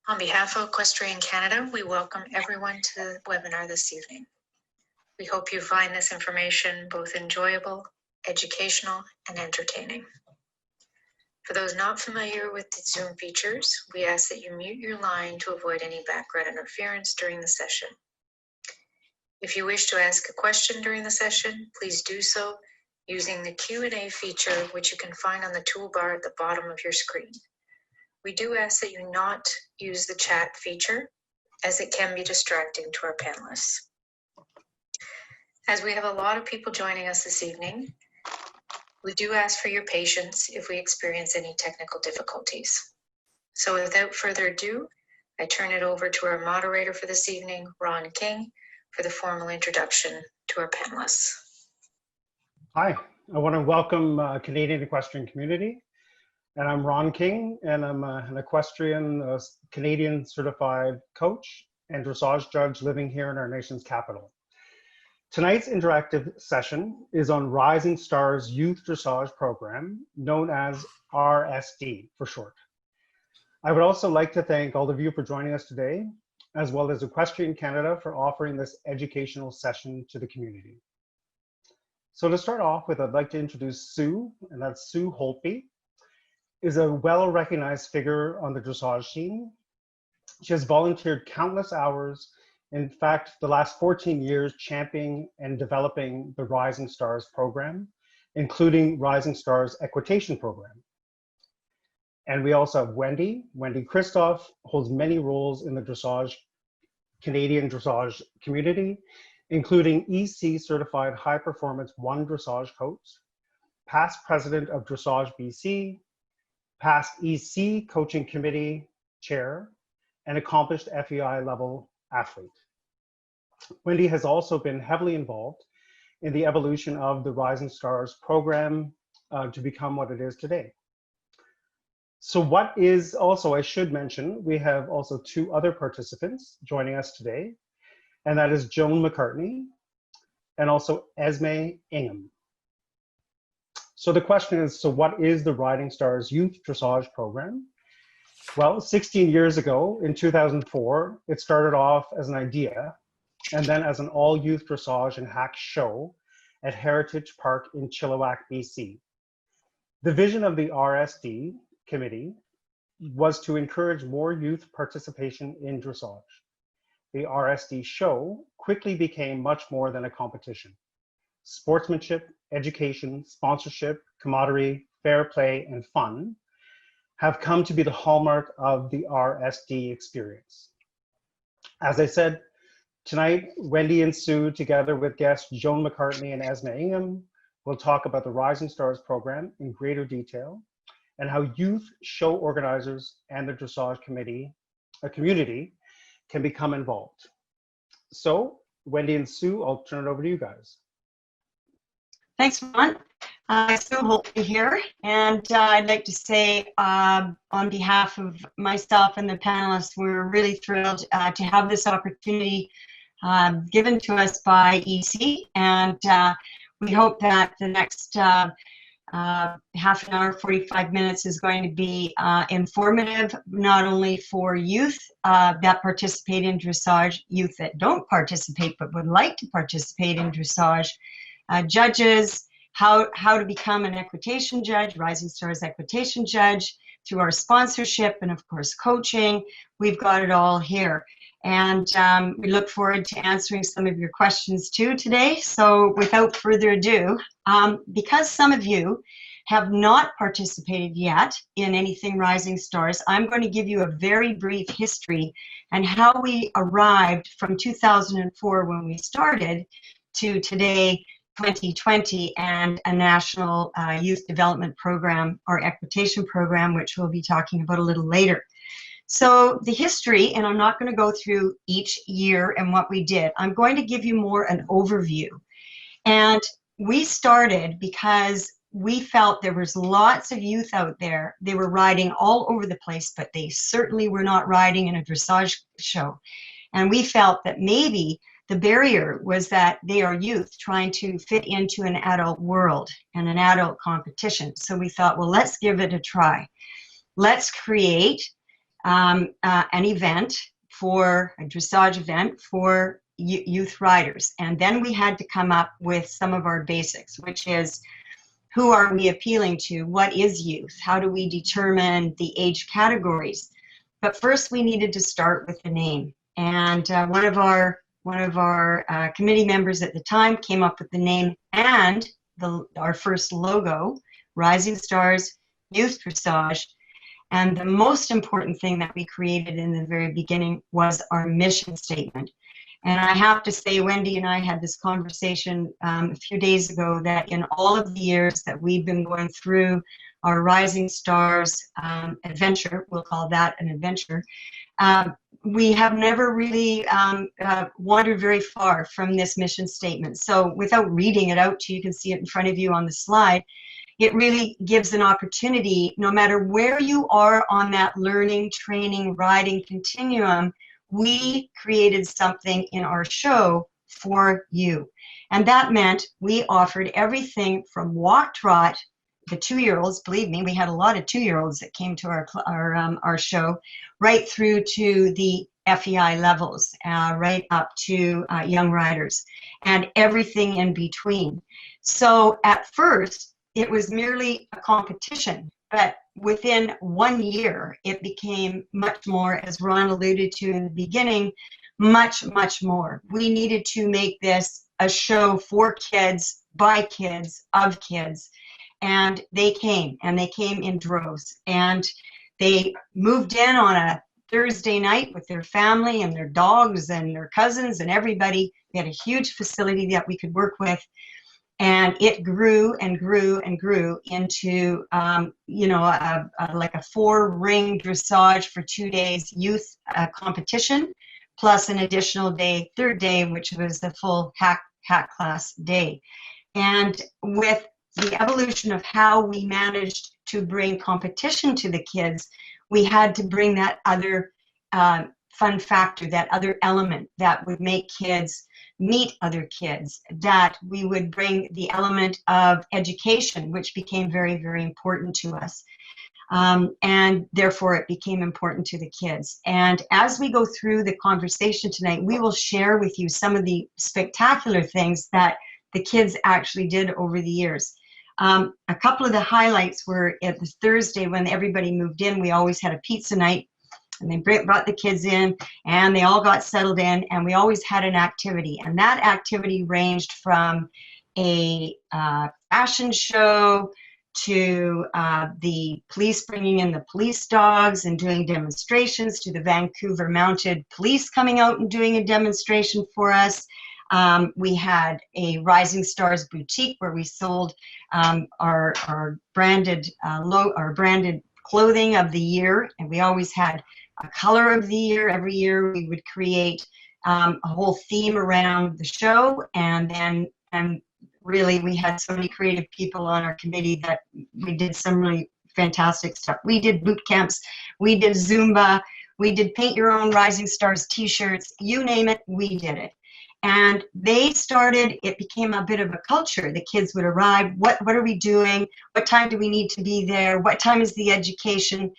On behalf of Equestrian Canada, we welcome everyone to the webinar this evening. We hope you find this information both enjoyable, educational, and entertaining. For those not familiar with the Zoom features, we ask that you mute your line to avoid any background interference during the session. If you wish to ask a question during the session, please do so using the Q&A feature, which you can find on the toolbar at the bottom of your screen. We do ask that you not use the chat feature, as it can be distracting to our panelists. As we have a lot of people joining us this evening, we do ask for your patience if we experience any technical difficulties. So without further ado, I turn it over to our moderator for this evening, Ron King, for the formal introduction to our panelists. Hi, I want to welcome Canadian equestrian community. And I'm Ron King, and I'm an equestrian Canadian certified coach and dressage judge living here in our nation's capital. Tonight's interactive session is on Rising Stars Youth Dressage program, known as RSD for short. I would also like to thank all of you for joining us today, as well as Equestrian Canada for offering this educational session to the community. So to start off with, I'd like to introduce Sue, and that's Sue Holtby. Is a well-recognized figure on the dressage scene. She has volunteered countless hours, in fact, the last 14 years championing and developing the Rising Stars program, including Rising Stars Equitation program. And we also have Wendy Christoff, holds many roles in the dressage, Canadian dressage community, including EC certified high performance 1 dressage coach, past president of Dressage BC, past EC coaching committee chair, and accomplished FEI level athlete. Wendy has also been heavily involved in the evolution of the Rising Stars program to become what it is today. So what is also, I should mention, we have also 2 other participants joining us today, and that is Joan Macartney and also Esme Ingham. So the question is, so what is the Rising Stars Youth Dressage program? Well, 16 years ago, in 2004, it started off as an idea, and then as an all-youth dressage and hack show at Heritage Park in Chilliwack, BC. The vision of the RSD committee was to encourage more youth participation in dressage. The RSD show quickly became much more than a competition. Sportsmanship, education, sponsorship, camaraderie, fair play, and fun have come to be the hallmark of the RSD experience. As I said, tonight, Wendy and Sue, together with guests Joan Macartney and Esme Ingham, will talk about the Rising Stars program in greater detail and how youth show organizers and the dressage community can become involved. So, Wendy and Sue, I'll turn it over to you guys. Thanks, Ron. Sue Holtby here, and I'd like to say on behalf of myself and the panelists, we're really thrilled to have this opportunity given to us by EC, and we hope that the next half an hour, 45 minutes is going to be informative, not only for youth that participate in dressage, youth that don't participate but would like to participate in dressage, judges, how to become an equitation judge, Rising Stars equitation judge, through our sponsorship, and of course coaching. We've got it all here. And we look forward to answering some of your questions too today. So without further ado, because some of you have not participated yet in anything Rising Stars, I'm going to give you a very brief history and how we arrived from 2004 when we started to today, 2020, and a national youth development program or equitation program, which we'll be talking about a little later. So the history, and I'm not going to go through each year and what we did. I'm going to give you more an overview. And we started because we felt there was lots of youth out there. They were riding all over the place, but they certainly were not riding in a dressage show. And we felt that maybe the barrier was that they are youth trying to fit into an adult world and an adult competition. So we thought, well, let's give it a try. Let's create an event for a dressage event for youth riders. And then we had to come up with some of our basics, which is, who are we appealing to? What is youth? How do we determine the age categories? But first we needed to start with the name. And one of our committee members at the time came up with the name and our first logo, Rising Stars Youth Dressage. And the most important thing that we created in the very beginning was our mission statement. And I have to say, Wendy and I had this conversation a few days ago, that in all of the years that we've been going through our Rising Stars adventure, we'll call that an adventure, we have never really wandered very far from this mission statement. So without reading it out to you, can see it in front of you on the slide, it really gives an opportunity, no matter where you are on that learning, training, riding continuum, we created something in our show for you. And that meant we offered everything from walk trot, the 2-year-olds, believe me, we had a lot of 2-year-olds that came to our show, right through to the FEI levels, right up to young riders, and everything in between. So at first, it was merely a competition, but within 1 year, it became much more, as Ron alluded to in the beginning, much, much more. We needed to make this a show for kids, by kids, of kids. And they came in droves. And they moved in on a Thursday night with their family and their dogs and their cousins and everybody. We had a huge facility that we could work with. And it grew and grew and grew into, like a 4-ring dressage for 2 days youth competition, plus an additional day, 3rd day, which was the full hack class day. And with the evolution of how we managed to bring competition to the kids, we had to bring that other fun factor, that other element that would make kids meet other kids, that we would bring the element of education, which became very, very important to us. And therefore it became important to the kids. And as we go through the conversation tonight, we will share with you some of the spectacular things that the kids actually did over the years. A couple of the highlights were at the Thursday when everybody moved in, we always had a pizza night. And they brought the kids in, and they all got settled in, and we always had an activity. And that activity ranged from a fashion show to the police bringing in the police dogs and doing demonstrations, to the Vancouver Mounted Police coming out and doing a demonstration for us. We had a Rising Stars boutique where we sold our branded clothing of the year, and we always had a color of the year. Every year we would create a whole theme around the show, and really we had so many creative people on our committee that we did some really fantastic stuff. We did boot camps, we did Zumba, we did paint your own Rising Stars t-shirts, you name it, we did it. And they started, it became a bit of a culture. The kids would arrive, what are we doing? What time do we need to be there? What time is the education?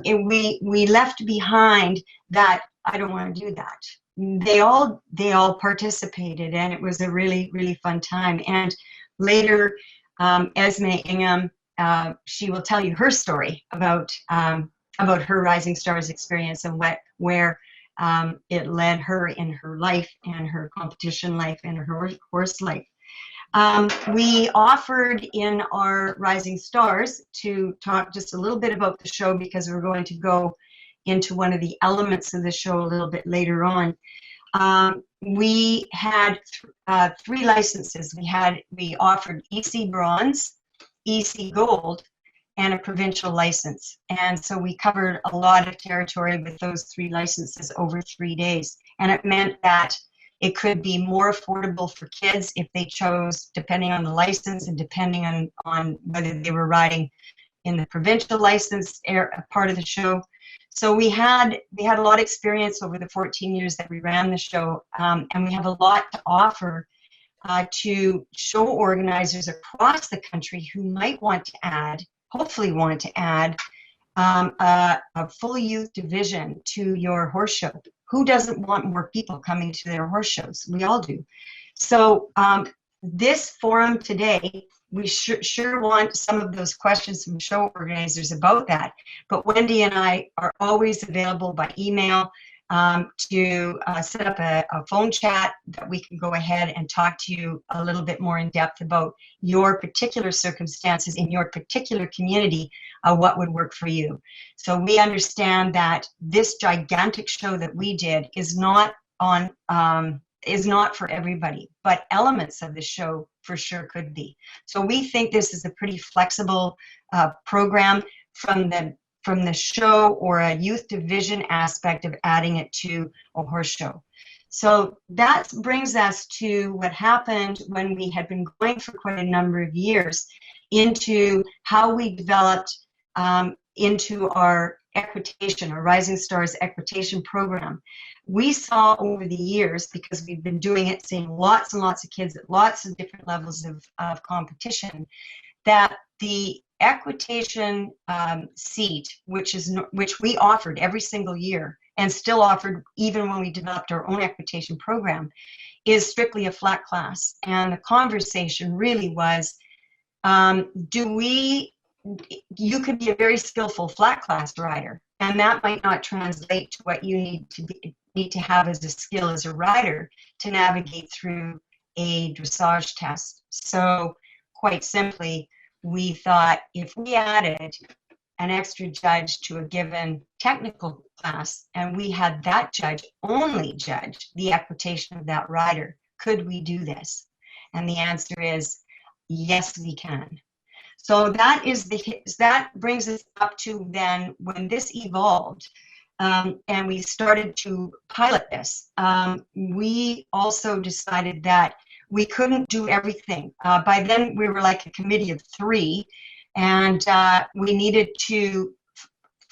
And we left behind that, I don't want to do that. They all participated, and it was a really, really fun time. And later, Esme Ingham, she will tell you her story about her Rising Stars experience and where it led her in her life and her competition life and her horse life. We offered in our Rising Stars to talk just a little bit about the show, because we're going to go into one of the elements of the show a little bit later on. We had 3 licenses. We offered EC Bronze, EC Gold, and a provincial license. And so we covered a lot of territory with those 3 licenses over 3 days. And it meant that it could be more affordable for kids if they chose, depending on the license and depending on whether they were riding in the provincial license part of the show. So we had a lot of experience over the 14 years that we ran the show, and we have a lot to offer to show organizers across the country who might want to add, hopefully want to add, a full youth division to your horse show. Who doesn't want more people coming to their horse shows? We all do. So this forum today, we sure want some of those questions from show organizers about that. But Wendy and I are always available by email to set up a phone chat that we can go ahead and talk to you a little bit more in depth about your particular circumstances in your particular community, what would work for you. So we understand that this gigantic show that we did is not on is not for everybody, but elements of the show for sure could be. So we think this is a pretty flexible program from the show or a youth division aspect of adding it to a horse show. So that brings us to what happened when we had been going for quite a number of years into how we developed into our Equitation, our Rising Stars Equitation program. We saw over the years, because we've been doing it, seeing lots and lots of kids at lots of different levels of competition, that the equitation seat, which we offered every single year and still offered even when we developed our own equitation program, is strictly a flat class. And the conversation really was, you could be a very skillful flat class rider, and that might not translate to what you need to have as a skill as a rider to navigate through a dressage test. So quite simply, we thought if we added an extra judge to a given technical class and we had that judge only judge the equitation of that rider, could we do this? And the answer is yes, we can. So that brings us up to then when this evolved and we started to pilot this, we also decided that we couldn't do everything. By then we were like a committee of 3, and we needed to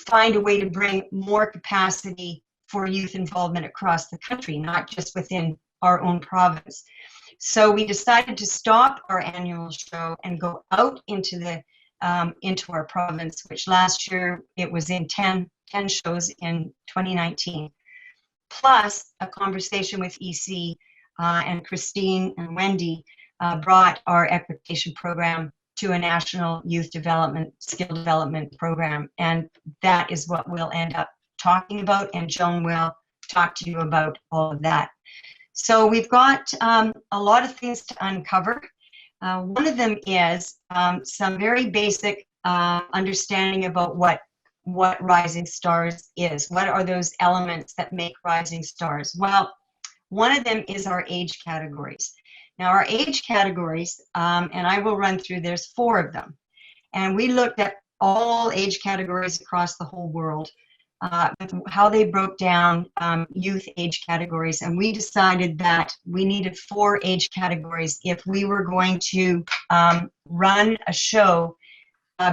find a way to bring more capacity for youth involvement across the country, not just within our own province. So we decided to stop our annual show and go out into our province, which last year it was in 10 shows in 2019, plus a conversation with EC, and Christine and Wendy brought our equitation program to a national youth development, skill development program. And that is what we'll end up talking about, and Joan will talk to you about all of that. So we've got a lot of things to uncover. One of them is some very basic understanding about what Rising Stars is. What are those elements that make Rising Stars? Well, one of them is our age categories. Now our age categories, and I will run through, there's 4 of them. And we looked at all age categories across the whole world, how they broke down youth age categories, and we decided that we needed 4 age categories if we were going to run a show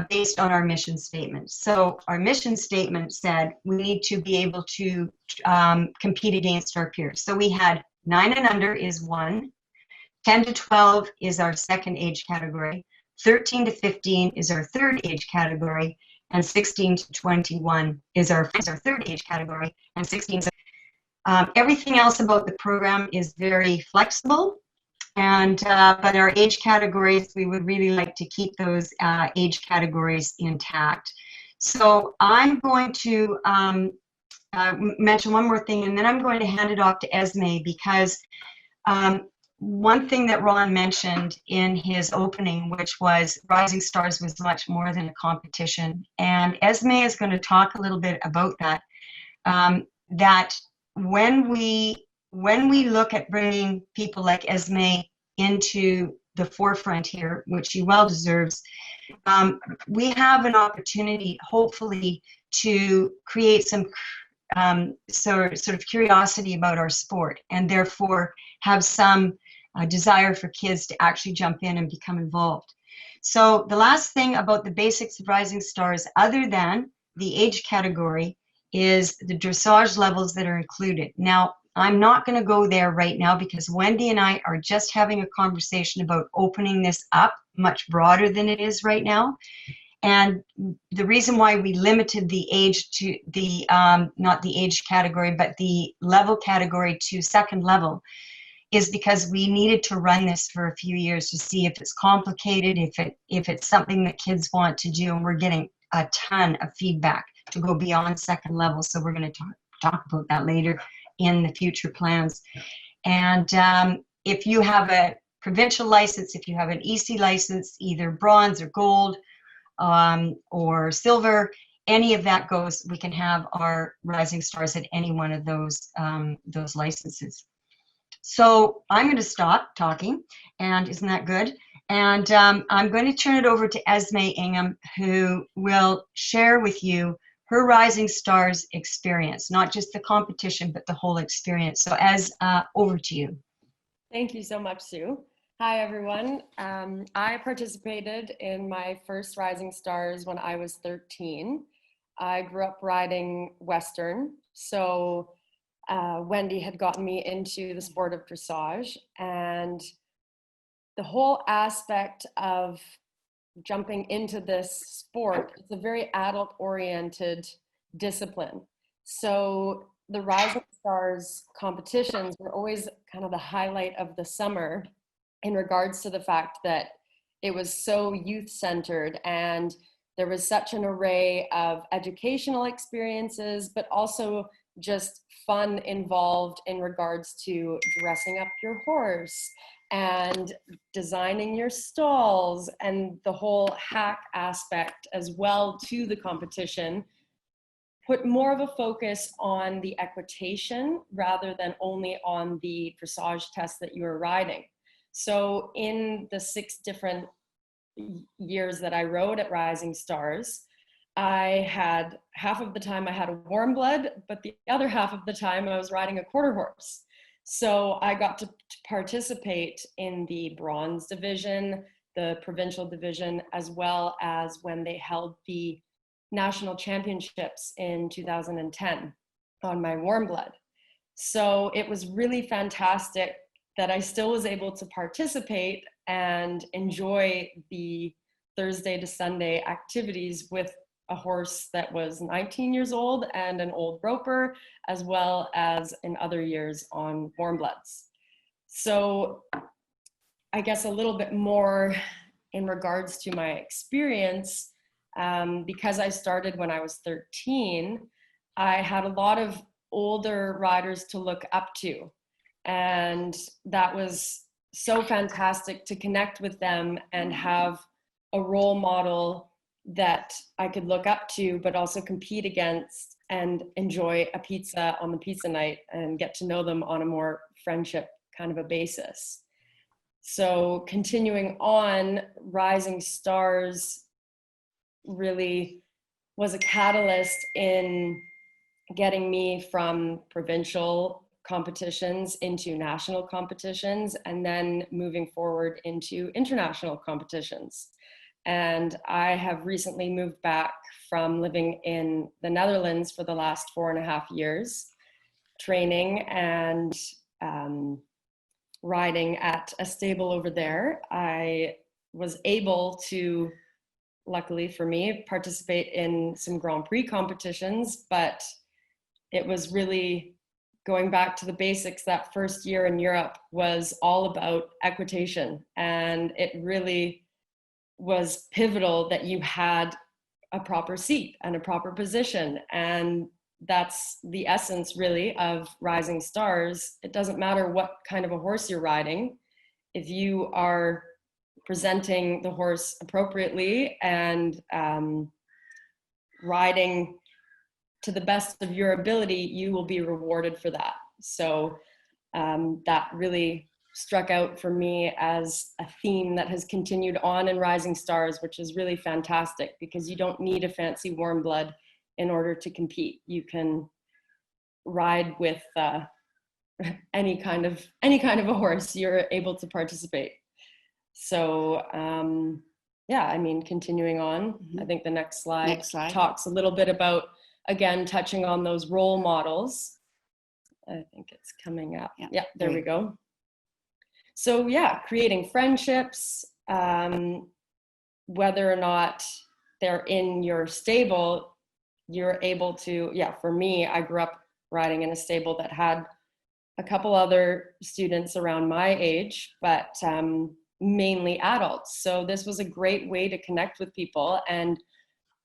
based on our mission statement. So our mission statement said we need to be able to compete against our peers. So we had 9 and under is 1, 10 to 12 is our second age category, 13 to 15 is our third age category, and 16 to 21 is our third age category, and 16. Everything else about the program is very flexible, and but our age categories, we would really like to keep those age categories intact. So I'm going to mention one more thing, and then I'm going to hand it off to Esme, because one thing that Ron mentioned in his opening, which was Rising Stars was much more than a competition. And Esme is going to talk a little bit about that, that when we look at bringing people like Esme into the forefront here, which she well deserves, we have an opportunity, hopefully, to create some sort of curiosity about our sport, and therefore have some desire for kids to actually jump in and become involved. So the last thing about the basics of Rising Stars, other than the age category, is the dressage levels that are included. Now, I'm not going to go there right now because Wendy and I are just having a conversation about opening this up much broader than it is right now. And the reason why we limited the age to the, not the age category, but the level category to second level is because we needed to run this for a few years to see if it's complicated, if it's something that kids want to do, and we're getting a ton of feedback to go beyond second level. So we're going to talk about that later in the future plans. And if you have a provincial license, if you have an EC license, either bronze or gold or silver, any of that goes. We can have our Rising Stars at any one of those licenses. So I'm going to stop talking, and isn't that good? And I'm going to turn it over to Esme Ingham, who will share with you her Rising Stars experience, not just the competition, but the whole experience. So over to you. Thank you so much, Sue. Hi, everyone. I participated in my first Rising Stars when I was 13. I grew up riding Western, so Wendy had gotten me into the sport of dressage, and the whole aspect of jumping into this sport, it's a very adult-oriented discipline. So the Rising Stars competitions were always kind of the highlight of the summer in regards to the fact that it was so youth-centered, and there was such an array of educational experiences, but also just fun involved in regards to dressing up your horse and designing your stalls, and the whole hack aspect as well to the competition put more of a focus on the equitation rather than only on the dressage test that you were riding. So in the 6 different years that I rode at Rising Stars, I had half of the time I had a warm blood, but the other half of the time I was riding a quarter horse. So I got to participate in the bronze division, the provincial division, as well as when they held the national championships in 2010 on my warm blood. So it was really fantastic that I still was able to participate and enjoy the Thursday to Sunday activities with a horse that was 19 years old and an old roper, as well as in other years on warm bloods. So I guess a little bit more in regards to my experience, because I started when I was 13, I had a lot of older riders to look up to. And that was so fantastic to connect with them and have a role model that I could look up to, but also compete against and enjoy a pizza on the pizza night and get to know them on a more friendship kind of a basis. So continuing on, Rising Stars really was a catalyst in getting me from provincial competitions into national competitions, and then moving forward into international competitions. And I have recently moved back from living in the Netherlands for the last 4.5 years, training and riding at a stable over there. I was able to, luckily for me, participate in some Grand Prix competitions, but it was really going back to the basics. That first year in Europe was all about equitation, and it really was pivotal that you had a proper seat and a proper position. And that's the essence really of Rising Stars. It doesn't matter what kind of a horse you're riding. If you are presenting the horse appropriately and riding to the best of your ability, you will be rewarded for that. So that really struck out for me as a theme that has continued on in Rising Stars, which is really fantastic because you don't need a fancy warm blood in order to compete. You can ride with any kind of a horse. You're able to participate. So yeah, I mean, continuing on, I think the next slide talks a little bit about, again, touching on those role models. I think it's coming up. Yeah, there we go. So yeah, creating friendships, whether or not they're in your stable, you're able to, yeah, for me, I grew up riding in a stable that had a couple other students around my age, but mainly adults. So this was a great way to connect with people. And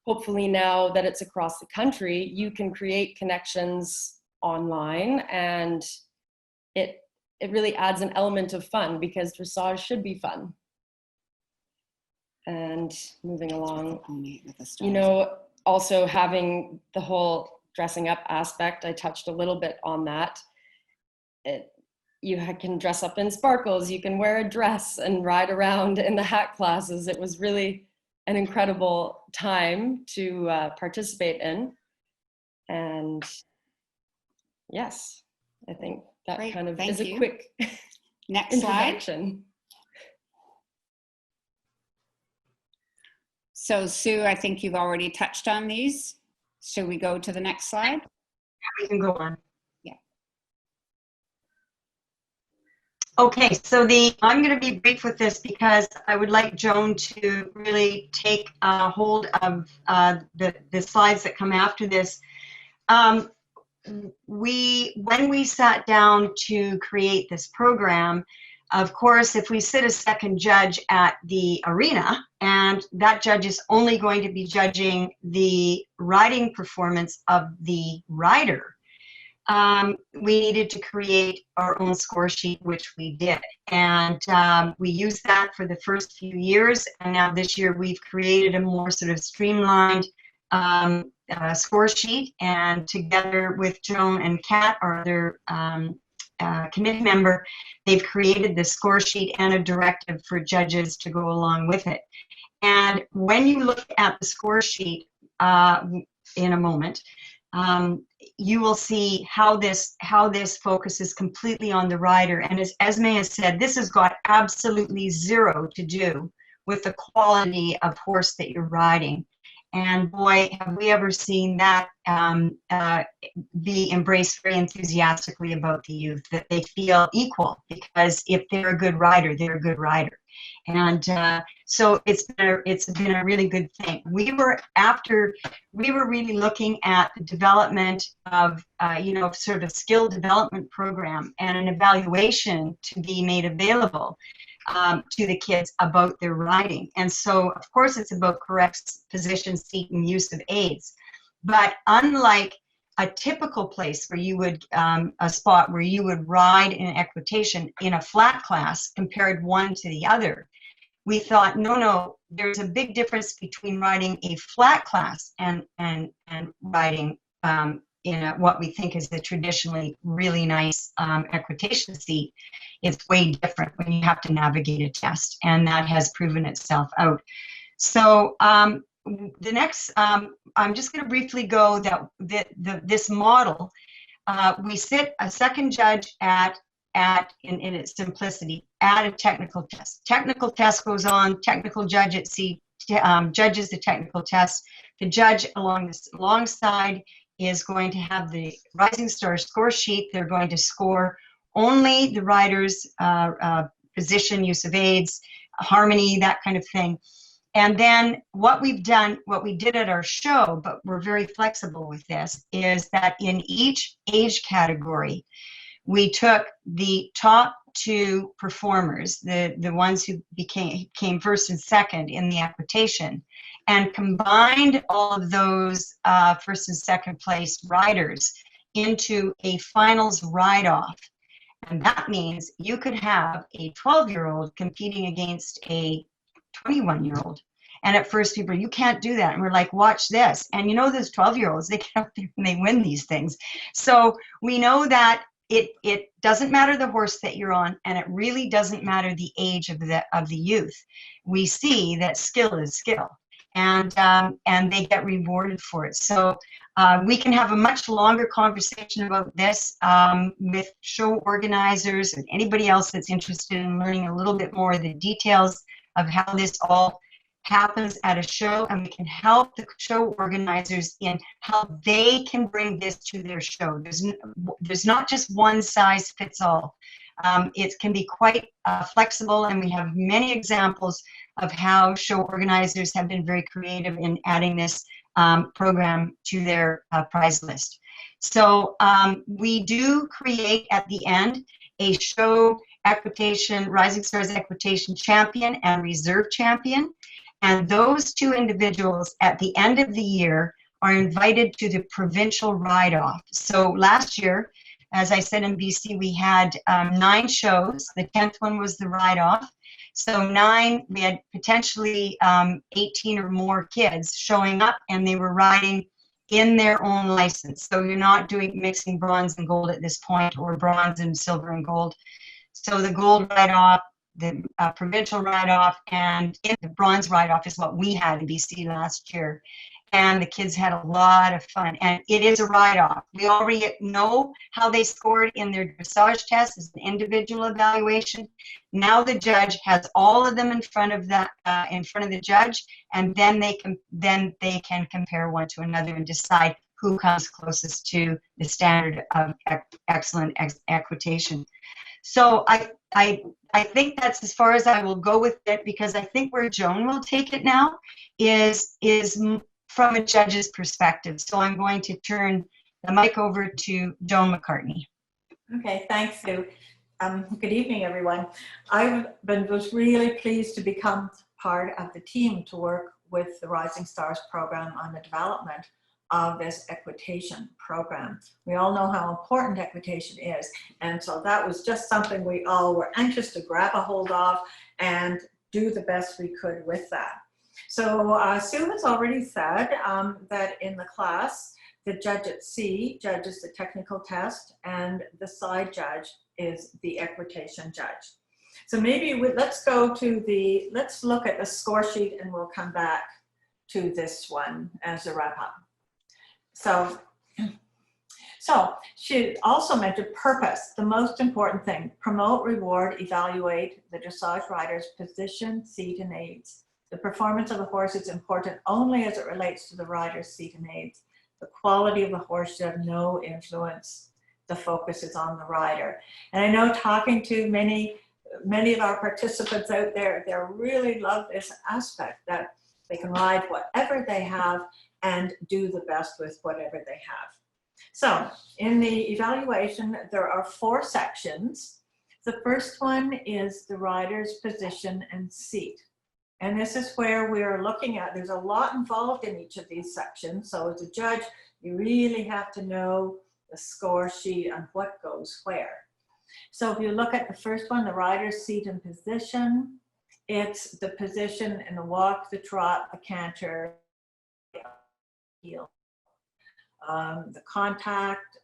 hopefully now that it's across the country, you can create connections online, and it really adds an element of fun, because dressage should be fun. And moving along, you know, also having the whole dressing up aspect, I touched a little bit on that. You can dress up in sparkles, you can wear a dress and ride around in the hat classes. It was really an incredible time to participate in. And yes, I think that Great. kind of Thank is a you. quick Next slide. introduction. So Sue, I think you've already touched on these. Should we go to the next slide? We can go on. Yeah. Okay, so I'm going to be brief with this because I would like Joan to really take hold of the slides that come after this. When we sat down to create this program, of course, if we sit a second judge at the arena, and that judge is only going to be judging the riding performance of the rider, we needed to create our own score sheet, which we did. And we used that for the first few years. And now this year we've created a more sort of streamlined score sheet. And together with Joan and Kat, our other committee member, they've created the score sheet and a directive for judges to go along with it. And when you look at the score sheet in a moment, you will see how this focuses completely on the rider. And as Esme has said, this has got absolutely zero to do with the quality of horse that you're riding. And boy, have we ever seen that be embraced very enthusiastically about the youth, that they feel equal, because if they're a good rider, they're a good rider. And so it's been a really good thing. We were really looking at the development of sort of skill development program and an evaluation to be made available to the kids about their riding. And so, of course, it's about correct position, seat, and use of aids. But unlike a typical place where you would, a spot where you would ride in equitation in a flat class compared one to the other, we thought, no, there's a big difference between riding a flat class and riding in what we think is the traditionally really nice equitation seat. It's way different when you have to navigate a test, and that has proven itself out. So the next, I'm just going to briefly go that this model, we sit a second judge in its simplicity at a technical test. Technical test goes on, technical judge at C judges the technical test. The judge alongside is going to have the Rising Stars score sheet. They're going to score only the rider's position, use of aids, harmony, that kind of thing. And then what we did at our show, but we're very flexible with this, is that in each age category, we took the top two performers, the ones who came first and second in the equitation, and combined all of those first and second place riders into a finals ride-off. And that means you could have a 12-year-old competing against a 21-year-old. And at first people, you can't do that. And we're like, watch this. And you know, those 12-year-olds, they get up there and they win these things. So we know that it doesn't matter the horse that you're on, and it really doesn't matter the age of the youth. We see that skill is skill, and they get rewarded for it. So we can have a much longer conversation about this with show organizers and anybody else that's interested in learning a little bit more of the details of how this all happens at a show, and we can help the show organizers in how they can bring this to their show. There's not just one size fits all. It can be quite flexible, and we have many examples of how show organizers have been very creative in adding this program to their prize list. So we do create at the end a show equitation, Rising Stars Equitation champion and reserve champion. And those two individuals at the end of the year are invited to the provincial ride-off. So last year, as I said, in BC, we had 9 shows. The 10th one was the ride-off. So 9, we had potentially 18 or more kids showing up, and they were riding in their own license. So you're not doing mixing bronze and gold at this point, or bronze and silver and gold. So the gold ride-off, the provincial ride-off, and the bronze ride-off is what we had in BC last year. And the kids had a lot of fun. And it is a ride-off. We already know how they scored in their dressage test as an individual evaluation. Now the judge has all of them in front of the judge, and then they can compare one to another and decide who comes closest to the standard of excellent equitation. So I think that's as far as I will go with it, because I think where Joan will take it now is from a judge's perspective. So I'm going to turn the mic over to Joan Macartney. Okay, thanks, Sue. Good evening, everyone. Was really pleased to become part of the team to work with the Rising Stars program on the development of this equitation program. We all know how important equitation is, and so that was just something we all were anxious to grab a hold of and do the best we could with that. So Sue has already said that in the class, the judge at C judges the technical test, and the side judge is the equitation judge. So maybe let's look at the score sheet, and we'll come back to this one as a wrap up. So she also mentioned purpose, the most important thing: promote, reward, evaluate the dressage rider's position, seat, and aids. The performance of the horse is important only as it relates to the rider's seat and aids. The quality of the horse should have no influence. The focus is on the rider. And I know, talking to many of our participants out there, they really love this aspect, that they can ride whatever they have and do the best with whatever they have. So in the evaluation, there are 4 sections. The first one is the rider's position and seat. And this is where we're looking at, there's a lot involved in each of these sections. So as a judge, you really have to know the score sheet on what goes where. So if you look at the first one, the rider's seat and position, it's the position in the walk, the trot, the canter, heel. The contact,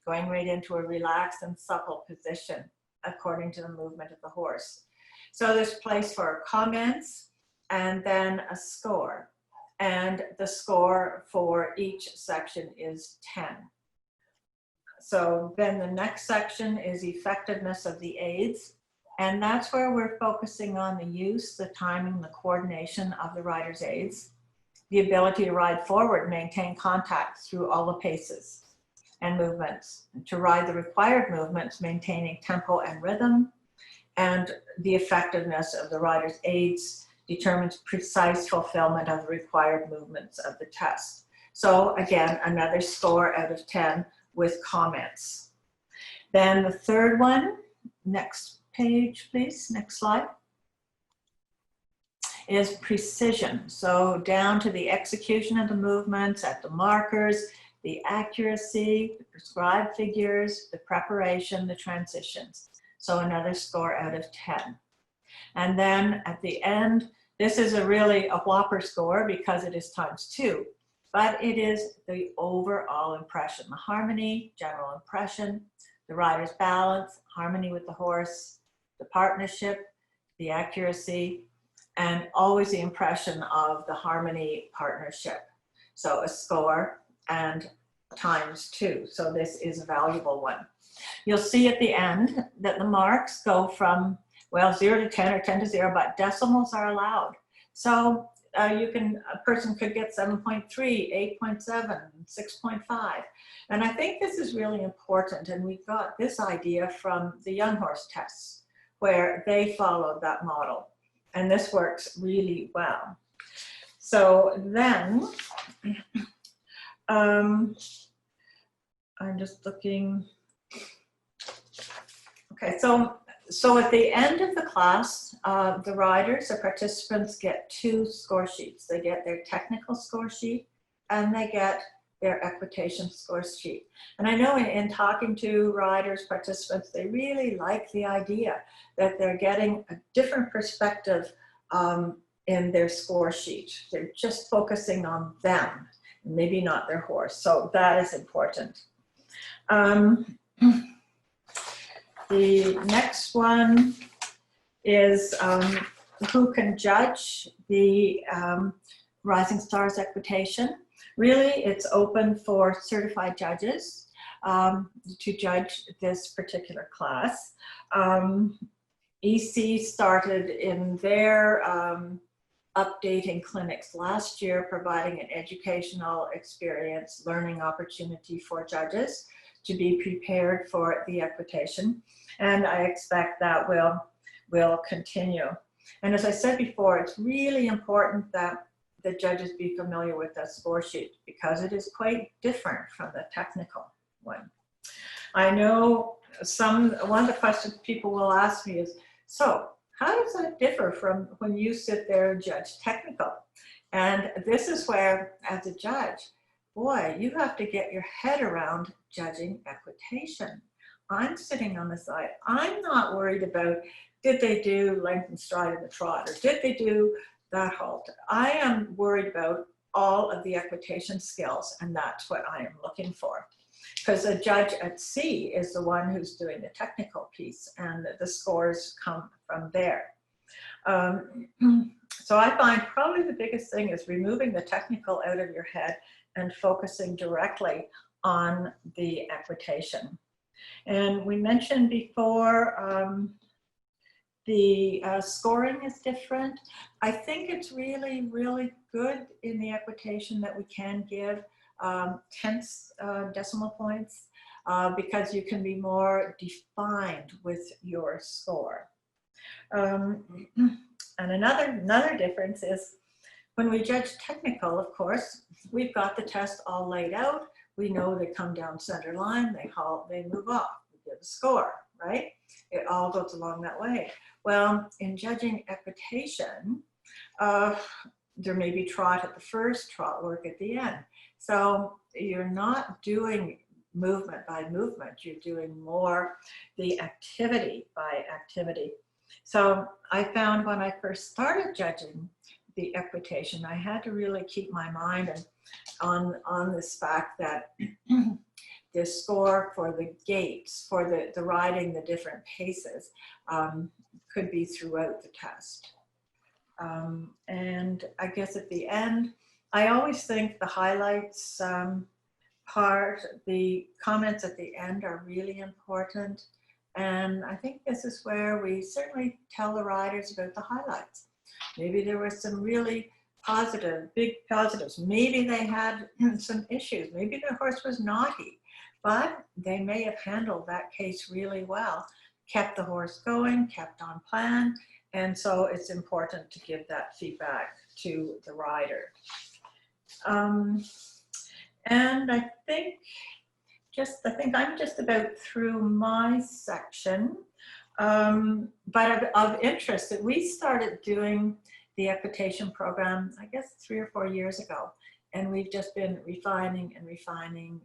going right into a relaxed and supple position according to the movement of the horse. So there's place for comments and then a score. And the score for each section is 10. So then the next section is effectiveness of the aids. And that's where we're focusing on the use, the timing, the coordination of the rider's aids, the ability to ride forward, maintain contact through all the paces and movements, to ride the required movements, maintaining tempo and rhythm, and the effectiveness of the rider's aids determines precise fulfillment of the required movements of the test. So again, another score out of 10 with comments. Then the third one, next page, please, next slide, is precision. So down to the execution of the movements, at the markers, the accuracy, the prescribed figures, the preparation, the transitions. So another score out of 10. And then at the end, this is really a whopper score because it is ×2, but it is the overall impression, the harmony, general impression, the rider's balance, harmony with the horse, the partnership, the accuracy, and always the impression of the harmony partnership. So a score and ×2. So this is a valuable one. You'll see at the end that the marks go from, well, 0 to 10 or 10 to 0, but decimals are allowed. So a person could get 7.3, 8.7, 6.5. And I think this is really important. And we got this idea from the young horse tests, where they followed that model. And this works really well. So then, I'm just looking. Okay, so at the end of the class, the riders, the participants get 2 score sheets. They get their technical score sheet and they get their equitation score sheet. And I know in talking to riders, participants, they really like the idea that they're getting a different perspective in their score sheet. They're just focusing on them, maybe not their horse. So that is important. The next one is who can judge the Rising Stars Equitation. Really, it's open for certified judges to judge this particular class. EC started in their updating clinics last year, providing an educational experience, learning opportunity for judges to be prepared for the equitation. And I expect that will continue. And as I said before, it's really important that the judges be familiar with that score sheet because it is quite different from the technical one. I know one of the questions people will ask me is, so how does that differ from when you sit there and judge technical? And this is where, as a judge, boy, you have to get your head around judging equitation. I'm sitting on the side. I'm not worried about, did they do length and stride in the trot, or did they do that halt? I am worried about all of the equitation skills, and that's what I am looking for. Because a judge at C is the one who's doing the technical piece, and the scores come from there. So I find probably the biggest thing is removing the technical out of your head and focusing directly on the equitation. And we mentioned before, the scoring is different. I think it's really, really good in the equitation that we can give tenths decimal points because you can be more defined with your score. And another difference is when we judge technical, of course, we've got the test all laid out. We know they come down center line, they halt, they move off, we give a score, right? It all goes along that way. Well, in judging equitation, there may be trot at the first, trot work at the end. So you're not doing movement by movement, you're doing more the activity by activity. So I found when I first started judging the equitation, I had to really keep my mind on this fact that the score for the gaits, for the riding, the different paces, could be throughout the test. And I guess at the end, I always think the highlights part, the comments at the end are really important. And I think this is where we certainly tell the riders about the highlights. Maybe there were some really positive, big positives. Maybe they had some issues. Maybe the horse was naughty, but they may have handled that case really well, kept the horse going, kept on plan. And so it's important to give that feedback to the rider. And I think I'm just about through my section. But of interest, that we started doing the equitation program, I guess 3 or 4 years ago. And we've just been refining and refining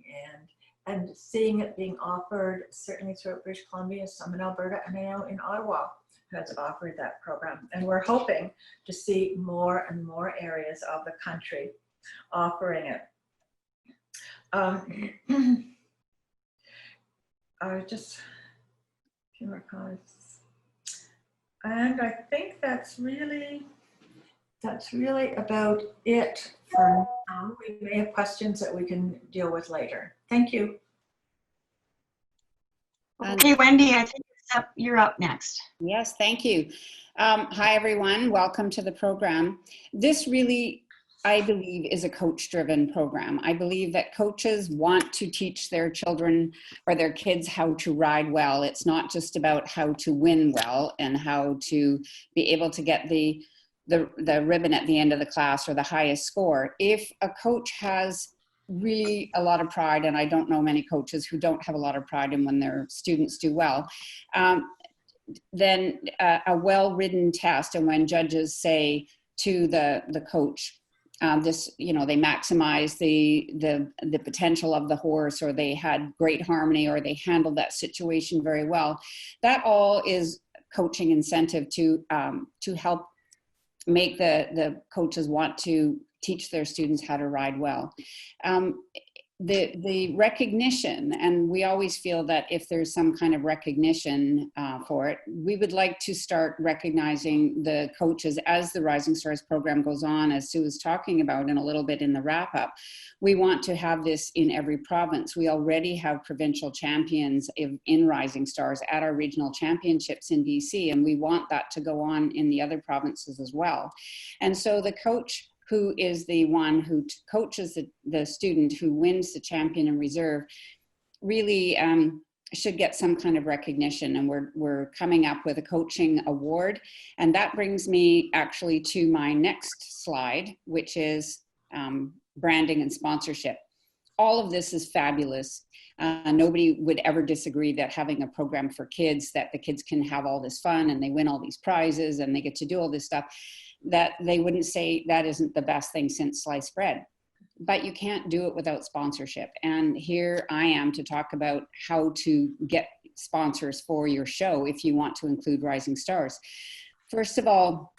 and seeing it being offered certainly throughout British Columbia, some in Alberta, and I know in Ottawa has offered that program. And we're hoping to see more and more areas of the country offering it. Just a few more comments. And I think that's really about it for now. We may have questions that we can deal with later. Thank you. Okay, Wendy, I think it's Yep, you're up next. Yes, thank you. Hi, everyone. Welcome to the program. This really, I believe, is a coach-driven program. I believe that coaches want to teach their children or their kids how to ride well. It's not just about how to win well and how to be able to get the ribbon at the end of the class or the highest score. If a coach has really a lot of pride, and I don't know many coaches who don't have a lot of pride in when their students do well, then a well-written test, and when judges say to the coach, they maximize the potential of the horse, or they had great harmony, or they handled that situation very well, that all is coaching incentive to help make the coaches want to teach their students how to ride well. The recognition, and we always feel that if there's some kind of recognition for it, we would like to start recognizing the coaches as the Rising Stars program goes on, as Sue was talking about in a little bit in the wrap up. We want to have this in every province. We already have provincial champions in Rising Stars at our regional championships in BC, and we want that to go on in the other provinces as well. And so the coach who is the one who coaches the student who wins the champion in reserve really should get some kind of recognition. And we're coming up with a coaching award. And that brings me actually to my next slide, which is branding and sponsorship. All of this is fabulous. Nobody would ever disagree that having a program for kids, that the kids can have all this fun and they win all these prizes and they get to do all this stuff, that they wouldn't say that isn't the best thing since sliced bread. But you can't do it without sponsorship. And here I am to talk about how to get sponsors for your show if you want to include Rising Stars. First of all,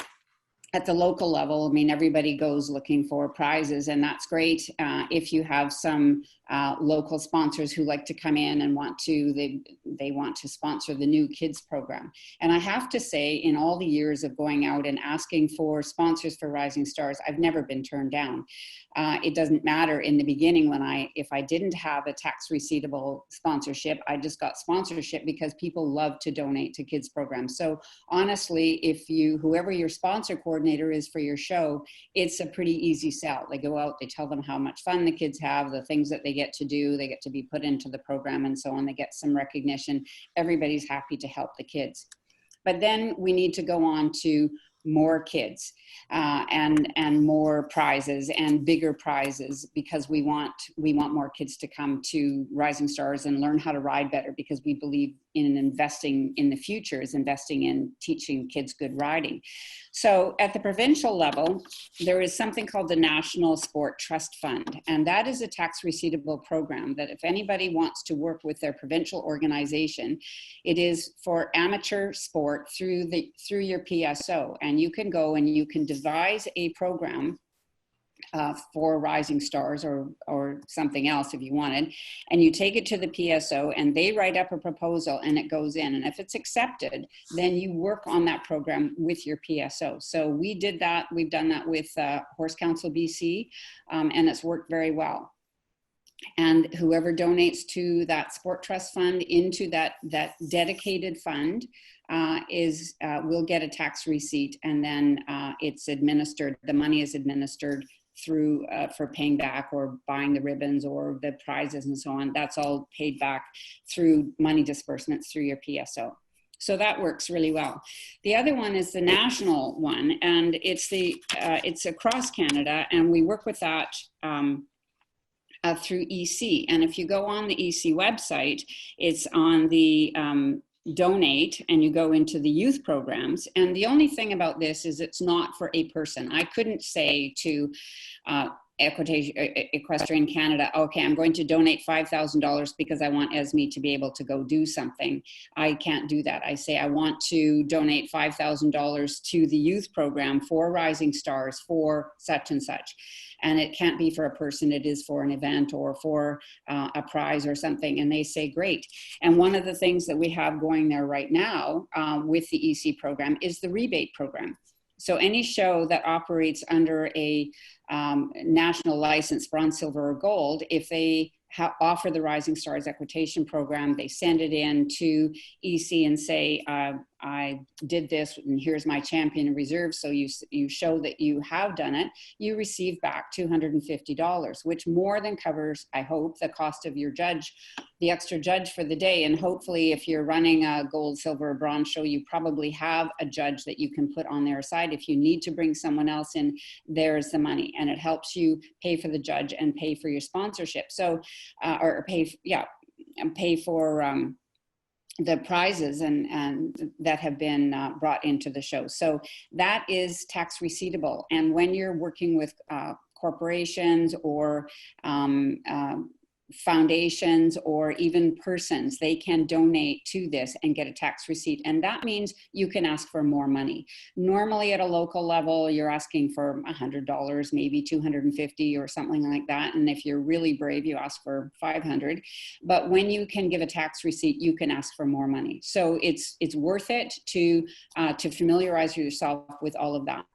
at the local level, I mean, everybody goes looking for prizes, and that's great. If you have some local sponsors who like to come in and they want to sponsor the new kids program. And I have to say, in all the years of going out and asking for sponsors for Rising Stars, I've never been turned down. It doesn't matter in the beginning if I didn't have a tax receivable sponsorship, I just got sponsorship because people love to donate to kids programs. So honestly, whoever your sponsor coordinator is for your show, it's a pretty easy sell. They go out, they tell them how much fun the kids have, the things that they get to do, they get to be put into the program and so on, they get some recognition. Everybody's happy to help the kids. But then we need to go on to more kids and more prizes and bigger prizes, because we want more kids to come to Rising Stars and learn how to ride better, because we believe in investing in the future is investing in teaching kids good riding. So at the provincial level, there is something called the National Sport Trust Fund, and that is a tax receivable program that if anybody wants to work with their provincial organization, it is for amateur sport through your PSO, and you can go and you can devise a program for Rising Stars or something else if you wanted, and you take it to the PSO and they write up a proposal and it goes in, and if it's accepted, then you work on that program with your PSO. So we did that. We've done that with Horse Council BC, and it's worked very well. And whoever donates to that Sport Trust Fund into that dedicated fund will get a tax receipt, and then it's administered. The money is administered through for paying back or buying the ribbons or the prizes and so on. That's all paid back through money disbursements through your PSO. So that works really well. The other one is the national one, and it's across Canada, and we work with that through EC. And if you go on the EC website, it's on the donate, and you go into the youth programs. And the only thing about this is it's not for a person. I couldn't say to Equestrian Canada, okay, I'm going to donate $5,000 because I want Esme to be able to go do something. I can't do that. I say I want to donate $5,000 to the youth program for Rising Stars for such and such. And it can't be for a person, it is for an event or for a prize or something. And they say, great. And one of the things that we have going there right now with the EC program is the rebate program. So any show that operates under a national license, bronze, silver, or gold, if they offer the Rising Stars Equitation program. They send it in to EC and say, I did this, and here's my champion in reserve. So you show that you have done it. You receive back $250, which more than covers, I hope, the cost of your judge, the extra judge for the day. And hopefully, if you're running a gold, silver, or bronze show, you probably have a judge that you can put on their side. If you need to bring someone else in, there's the money, and it helps you pay for the judge and pay for your sponsorship. So, pay for the prizes and that have been brought into the show. So that is tax receivable. And when you're working with corporations or foundations or even persons, they can donate to this and get a tax receipt. And that means you can ask for more money. Normally at a local level, you're asking for $100, maybe $250 or something like that. And if you're really brave, you ask for $500. But when you can give a tax receipt, you can ask for more money. So it's worth it to familiarize yourself with all of that.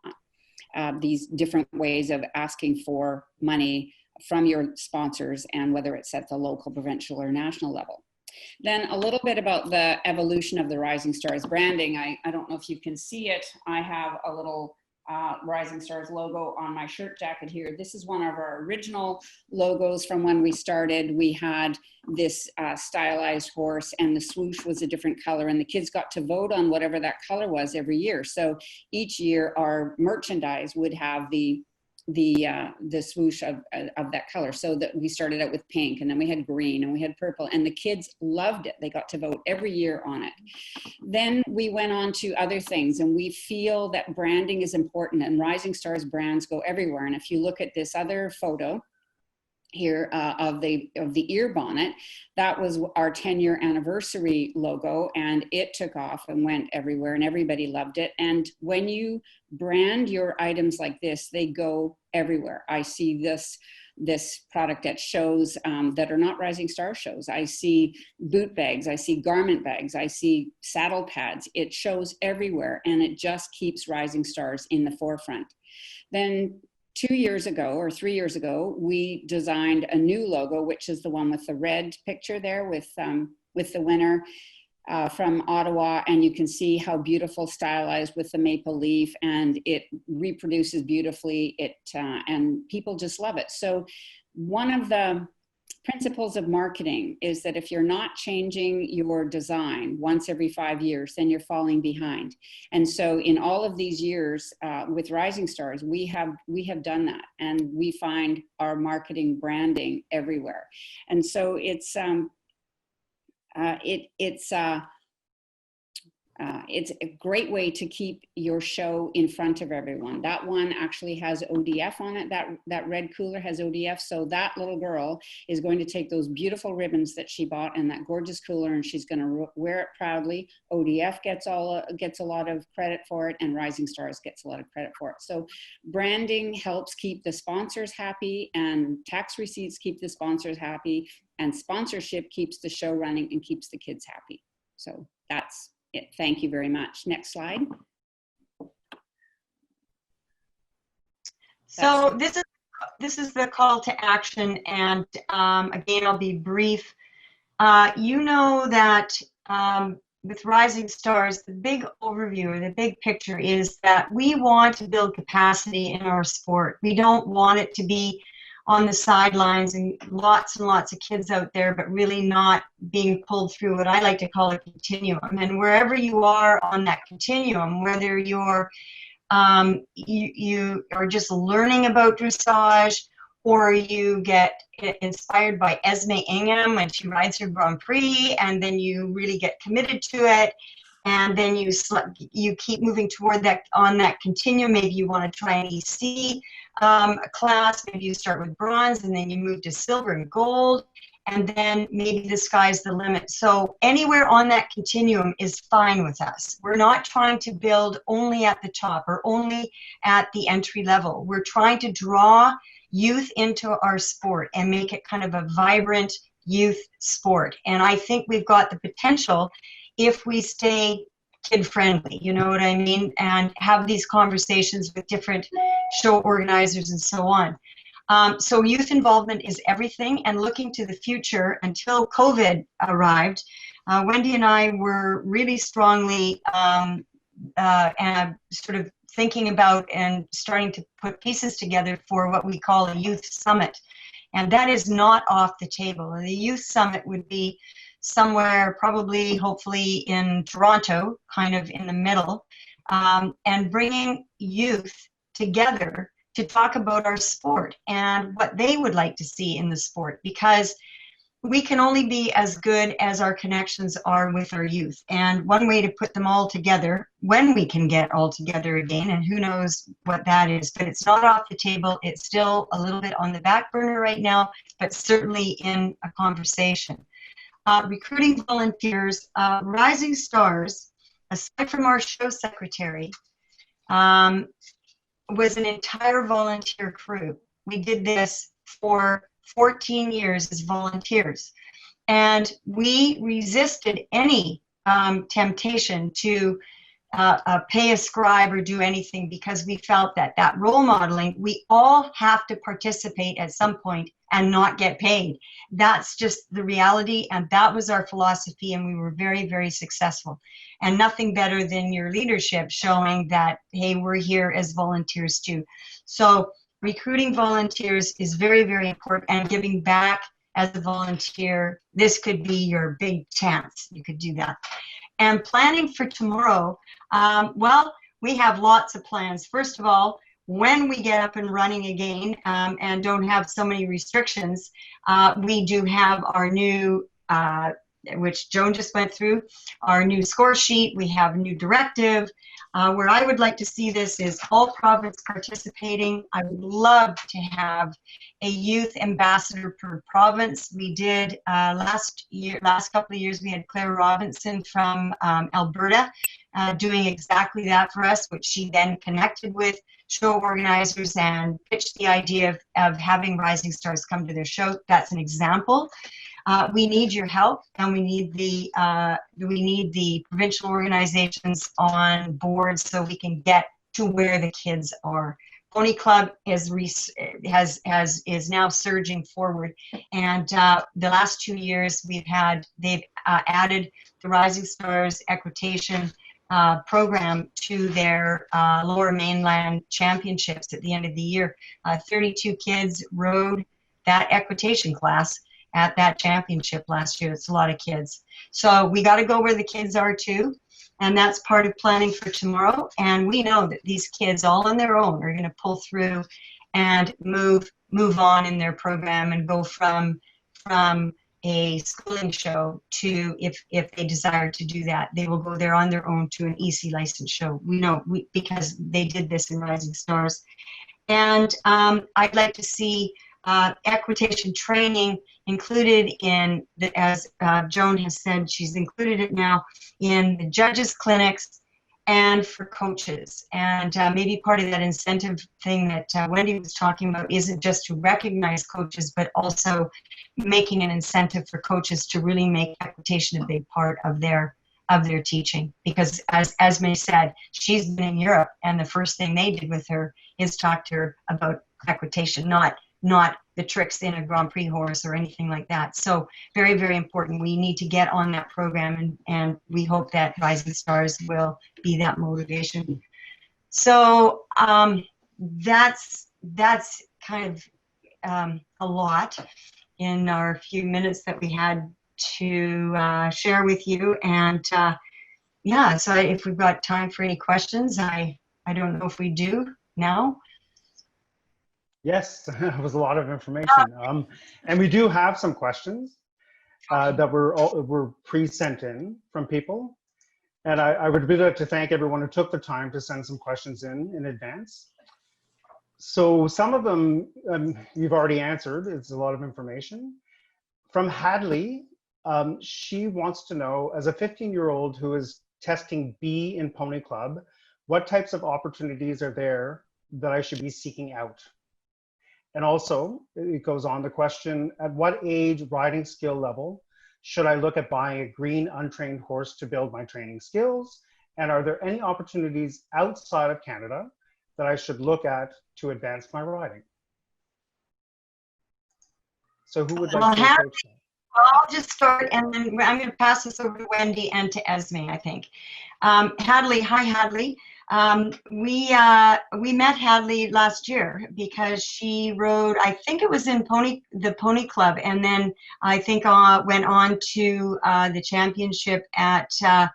These different ways of asking for money from your sponsors, and whether it's at the local, provincial, or national level. Then a little bit about the evolution of the Rising Stars branding. I don't know if you can see it. I have a little Rising Stars logo on my shirt jacket here. This is one of our original logos from when we started. We had this stylized horse, and the swoosh was a different color, and the kids got to vote on whatever that color was every year. So each year our merchandise would have the swoosh of that color. So that we started out with pink, and then we had green, and we had purple, and the kids loved it. They got to vote every year on it. Then we went on to other things, and we feel that branding is important, and Rising Stars brands go everywhere. And if you look at this other photo here of the ear bonnet, that was our 10-year anniversary logo, and it took off and went everywhere, and everybody loved it. And when you brand your items like this, they go everywhere. I see this product at shows that are not Rising Star shows. I see boot bags, I see garment bags, I see saddle pads. It shows everywhere, and it just keeps Rising Stars in the forefront. Then 2 years ago or 3 years ago, we designed a new logo, which is the one with the red picture there with the winner from Ottawa. And you can see how beautiful, stylized with the maple leaf, and it reproduces beautifully. And people just love it. So one of the principles of marketing is that if you're not changing your design once every 5 years, then you're falling behind. And so in all of these years with Rising Stars, we have done that, and we find our marketing branding everywhere. And so it's a great way to keep your show in front of everyone. That one actually has ODF on it. That red cooler has ODF. So that little girl is going to take those beautiful ribbons that she bought and that gorgeous cooler, and she's going to wear it proudly. ODF gets a lot of credit for it, and Rising Stars gets a lot of credit for it. So branding helps keep the sponsors happy, and tax receipts keep the sponsors happy, and sponsorship keeps the show running and keeps the kids happy. So that's it. Thank you very much. Next slide. So this is the call to action, and again, I'll be brief. You know that with Rising Stars, the big overview or the big picture is that we want to build capacity in our sport. We don't want it to be on the sidelines and lots of kids out there, but really not being pulled through what I like to call a continuum. And wherever you are on that continuum, whether you're you are just learning about dressage, or you get inspired by Esme Ingham when she rides her Grand Prix, and then you really get committed to it, and then you keep moving toward that on that continuum. Maybe you want to try an EC class. Maybe you start with bronze, and then you move to silver and gold, and then maybe the sky's the limit. So anywhere on that continuum is fine with us. We're not trying to build only at the top or only at the entry level. We're trying to draw youth into our sport and make it kind of a vibrant youth sport. And I think we've got the potential if we stay kid-friendly, you know what I mean, and have these conversations with different show organizers and so on. So youth involvement is everything, and looking to the future until COVID arrived, Wendy and I were really strongly and sort of thinking about and starting to put pieces together for what we call a youth summit. And that is not off the table. The youth summit would be somewhere probably, hopefully in Toronto, kind of in the middle, and bringing youth together to talk about our sport and what they would like to see in the sport, because we can only be as good as our connections are with our youth. And one way to put them all together, when we can get all together again, and who knows what that is, but it's not off the table. It's still a little bit on the back burner right now, but certainly in a conversation. Recruiting volunteers, Rising Stars, aside from our show secretary, was an entire volunteer crew. We did this for 14 years as volunteers, and we resisted any temptation to pay a scribe or do anything, because we felt that that role modeling, we all have to participate at some point and not get paid. That's just the reality, and that was our philosophy, and we were very, very successful. And nothing better than your leadership showing that, hey, we're here as volunteers too. So recruiting volunteers is very, very important, and giving back as a volunteer, this could be your big chance. You could do that. And planning for tomorrow, well, we have lots of plans. First of all, when we get up and running again and don't have so many restrictions, we do have our new, which Joan just went through, our new score sheet. We have a new directive. Where I would like to see this is all province participating. I would love to have a youth ambassador per province. We did last couple of years, we had Claire Robinson from Alberta doing exactly that for us, which she then connected with show organizers and pitched the idea of having Rising Stars come to their show. That's an example. We need your help, and we need the provincial organizations on board so we can get to where the kids are. Pony Club is now surging forward, and the last 2 years they've added the Rising Stars Equitation program to their Lower Mainland Championships at the end of the year. 32 kids rode that equitation class at that championship last year. It's a lot of kids. So we got to go where the kids are too. And that's part of planning for tomorrow. And we know that these kids all on their own are going to pull through and move on in their program and go from a schooling show to, if they desire to do that, they will go there on their own to an EC licensed show. We know because they did this in Rising Stars. And I'd like to see equitation training included in, as Joan has said, she's included it now in the judges' clinics and for coaches. And maybe part of that incentive thing that Wendy was talking about isn't just to recognize coaches, but also making an incentive for coaches to really make equitation a big part of their teaching. Because as May said, she's been in Europe, and the first thing they did with her is talk to her about equitation, not the tricks in a Grand Prix horse or anything like that. So very, very important. We need to get on that program, and we hope that Rising Stars will be that motivation. So that's kind of a lot in our few minutes that we had to share with you. And yeah, so if we've got time for any questions, I don't know if we do now. Yes, that was a lot of information. And we do have some questions that were pre-sent in from people. And I would really like to thank everyone who took the time to send some questions in advance. So some of them you've already answered. It's a lot of information. From Hadley, she wants to know, as a 15-year-old who is testing B in Pony Club, what types of opportunities are there that I should be seeking out? And also, it goes on the question, at what age, riding skill level, should I look at buying a green untrained horse to build my training skills? And are there any opportunities outside of Canada that I should look at to advance my riding? So who would Well, like to Hadley, approach that? I'll just start, and then I'm going to pass this over to Wendy and to Esme, I think. Hadley, hi Hadley. We met Hadley last year because she rode, I think it was in the Pony Club, and then I think went on to the championship at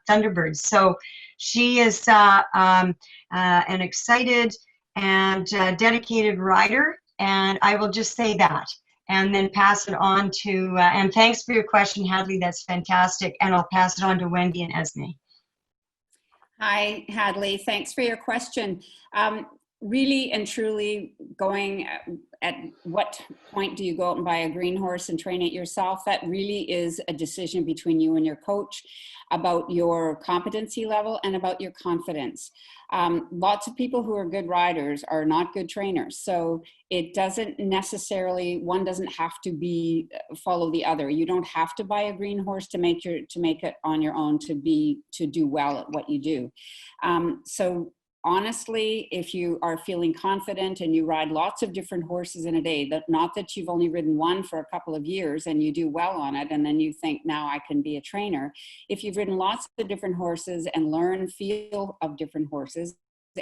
Thunderbirds. So she is an excited and dedicated rider, and I will just say that, and then pass it on to, and thanks for your question, Hadley, that's fantastic, and I'll pass it on to Wendy and Esme. Hi, Hadley. Thanks for your question. Really and truly going at what point do you go out and buy a green horse and train it yourself? That really is a decision between you and your coach about your competency level and about your confidence. Lots of people who are good riders are not good trainers. So it doesn't necessarily, one doesn't have to be follow the other. You don't have to buy a green horse to make it on your own to do well at what you do. So honestly, if you are feeling confident and you ride lots of different horses in a day, not that you've only ridden one for a couple of years and you do well on it and then you think, now I can be a trainer. If you've ridden lots of different horses and learn feel of different horses,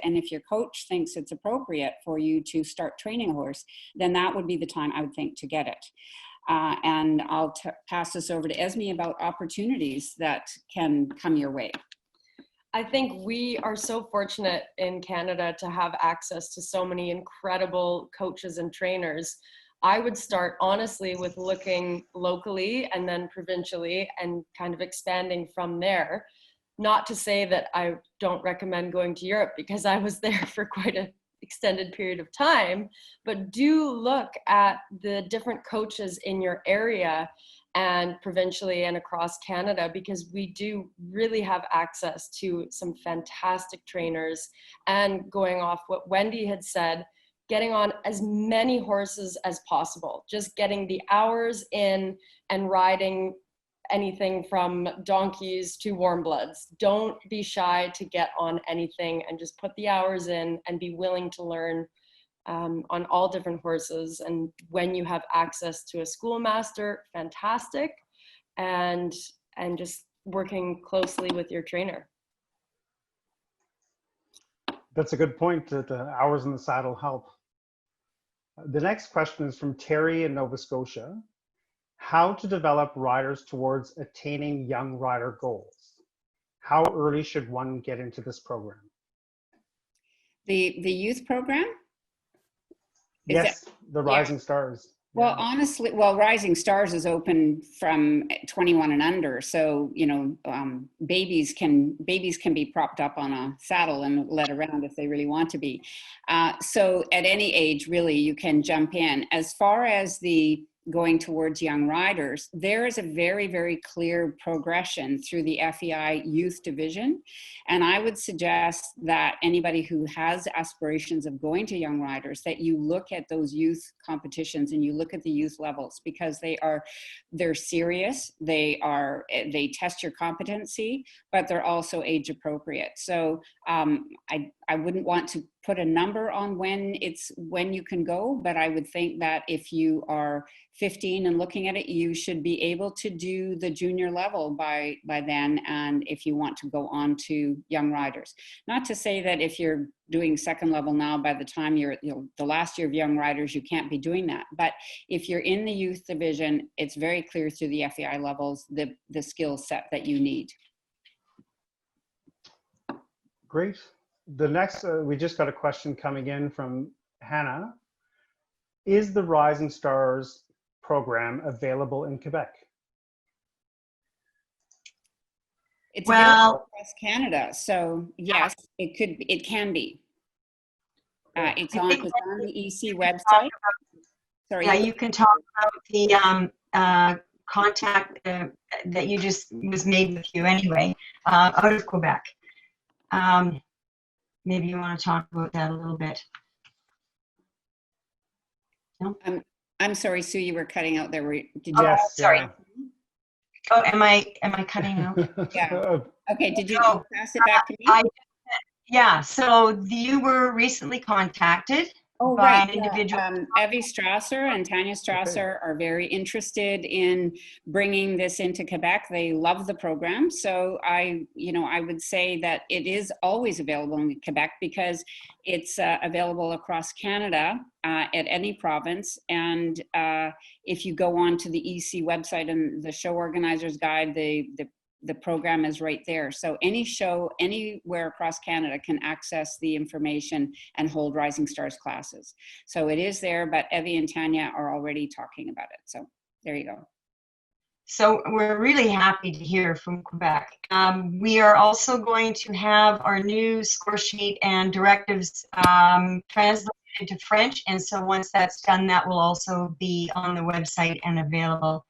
and if your coach thinks it's appropriate for you to start training a horse, then that would be the time I would think to get it. And I'll pass this over to Esme about opportunities that can come your way. I think we are so fortunate in Canada to have access to so many incredible coaches and trainers. I would start honestly with looking locally and then provincially and kind of expanding from there. Not to say that I don't recommend going to Europe, because I was there for quite an extended period of time, but do look at the different coaches in your area and provincially and across Canada, because we do really have access to some fantastic trainers. And going off what Wendy had said, getting on as many horses as possible, just getting the hours in and riding anything from donkeys to warm bloods. Don't be shy to get on anything and just put the hours in and be willing to learn on all different horses. And when you have access to a schoolmaster, fantastic, and just working closely with your trainer. That's a good point, that the hours in the saddle help. The next question is from Terry in Nova Scotia. How to develop riders towards attaining young rider goals? How early should one get into this program? The youth program? Yes, the Rising Stars. Well, honestly, Rising Stars is open from 21 and under. So, you know, babies can be propped up on a saddle and led around if they really want to be. So at any age, really, you can jump in. As far as the going towards young riders, there is a very, very clear progression through the FEI youth division. And I would suggest that anybody who has aspirations of going to young riders, that you look at those youth competitions and you look at the youth levels, because they're serious, they test your competency, but they're also age appropriate. So I wouldn't want to put a number on when you can go, but I would think that if you are 15 and looking at it, you should be able to do the junior level by then, and if you want to go on to young riders. Not to say that if you're doing second level now, by the time you're the last year of young riders, you can't be doing that. But if you're in the youth division, it's very clear through the FEI levels the skill set that you need. Great. The next, we just got a question coming in from Hannah. Is the Rising Stars program available in Quebec? It's available across Canada, so yes, it can be. It's on the EC website. Sorry. Yeah, you can talk about the contact that you just was made with you anyway, out of Quebec. Maybe you want to talk about that a little bit. No? I'm sorry, Sue, you were cutting out there. Did you? Yes. Sorry. Oh, am I cutting out? Yeah. Okay. Did you pass it back to me? Yeah. So you were recently contacted Oh, by right. an individual. Evie Strasser and Tanya Strasser are very interested in bringing this into Quebec. They love the program. So I would say that it is always available in Quebec because it's available across Canada at any province. And if you go on to the EC website and the show organizer's guide, the program is right there. So any show anywhere across Canada can access the information and hold Rising Stars classes. So it is there, but Evie and Tanya are already talking about it. So there you go. So we're really happy to hear from Quebec. We are also going to have our new score sheet and directives translated to French. And so once that's done, that will also be on the website and available.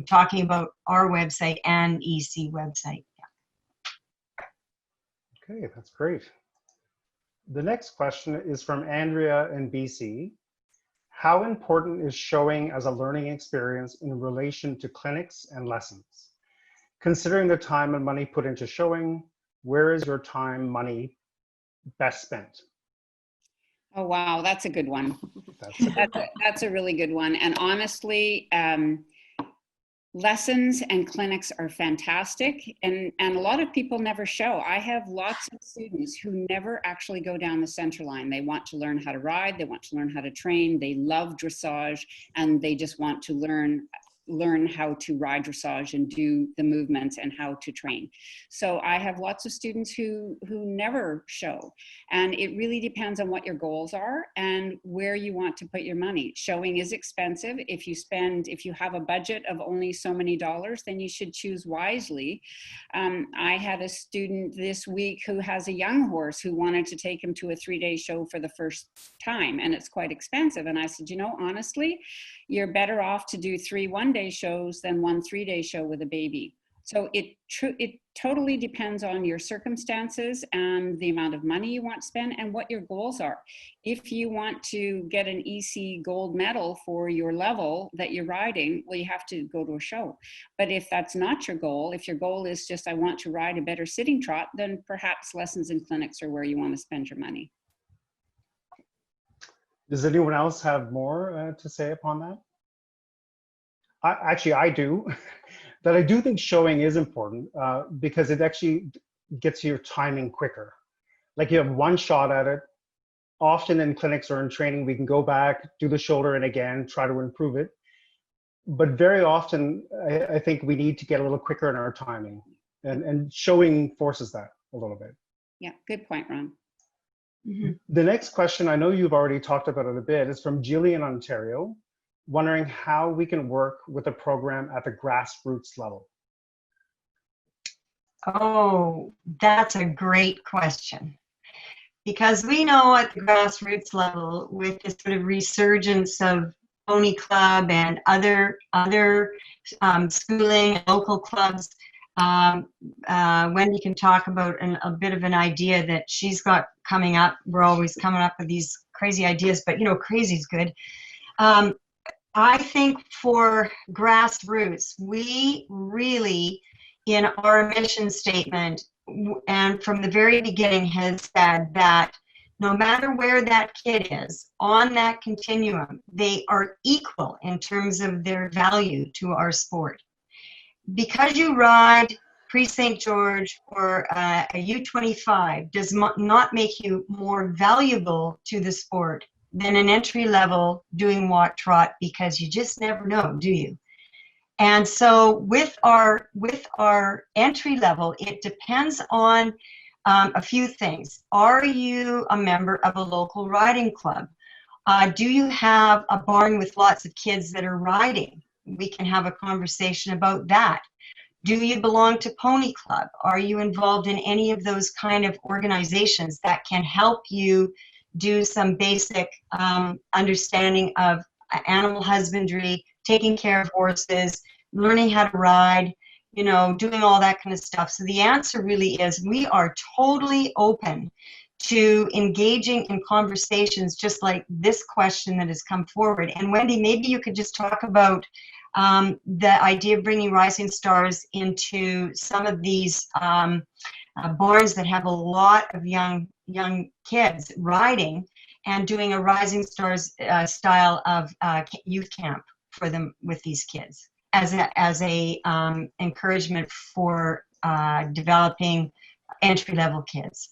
Talking about our website and EC website. Okay, that's great. The next question is from Andrea in BC. How important is showing as a learning experience in relation to clinics and lessons? Considering the time and money put into showing, where is your time, money best spent? Oh, wow, that's a good one. That's a really good one. And honestly, lessons and clinics are fantastic, and a lot of people never show. I have lots of students who never actually go down the center line. They want to learn how to ride, they want to learn how to train, they love dressage, and they just want to learn how to ride dressage and do the movements and how to train. So I have lots of students who never show, and it really depends on what your goals are and where you want to put your money. Showing is expensive. If you have a budget of only so many dollars, then you should choose wisely. I had a student this week who has a young horse who wanted to take him to a 3-day show for the first time, and it's quite expensive. And I said, honestly, you're better off to do 3 one-day shows than 1 3-day show with a baby. So it totally depends on your circumstances and the amount of money you want to spend and what your goals are. If you want to get an EC gold medal for your level that you're riding, well, you have to go to a show. But if that's not your goal, if your goal is just, I want to ride a better sitting trot, then perhaps lessons and clinics are where you want to spend your money. Does anyone else have more to say upon that? I do. That I do think showing is important because it actually gets your timing quicker. Like you have one shot at it. Often in clinics or in training, we can go back, do the shoulder and again, try to improve it. But very often, I think we need to get a little quicker in our timing, and showing forces that a little bit. Yeah, good point, Ron. Mm-hmm. The next question, I know you've already talked about it a bit, is from Julie in Ontario, wondering how we can work with a program at the grassroots level. Oh, that's a great question. Because we know at the grassroots level, with this sort of resurgence of Pony Club and other schooling, local clubs, Wendy can talk about a bit of an idea that she's got coming up. We're always coming up with these crazy ideas, but crazy is good. I think for grassroots, we really, in our mission statement, and from the very beginning has said that no matter where that kid is on that continuum, they are equal in terms of their value to our sport. Because you ride pre-St. George or a U25 does not make you more valuable to the sport than an entry level doing walk trot, because you just never know, do you? And so with our entry level, it depends on a few things. Are you a member of a local riding club? Do you have a barn with lots of kids that are riding? We can have a conversation about that. Do you belong to Pony Club? Are you involved in any of those kind of organizations that can help you do some basic understanding of animal husbandry, taking care of horses, learning how to ride, doing all that kind of stuff? So the answer really is we are totally open to engaging in conversations just like this question that has come forward. And Wendy, maybe you could just talk about the idea of bringing Rising Stars into some of these barns that have a lot of young kids riding, and doing a Rising Stars style of youth camp for them with these kids as a encouragement for developing entry-level kids.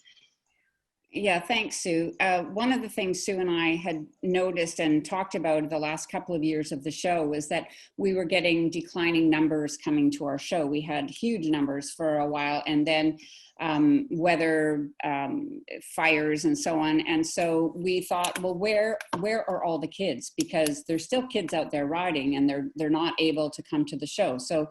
Yeah, thanks, Sue. One of the things Sue and I had noticed and talked about the last couple of years of the show was that we were getting declining numbers coming to our show. We had huge numbers for a while, and then weather, fires, and so on. And so we thought, well, where are all the kids? Because there's still kids out there riding, and they're not able to come to the show. So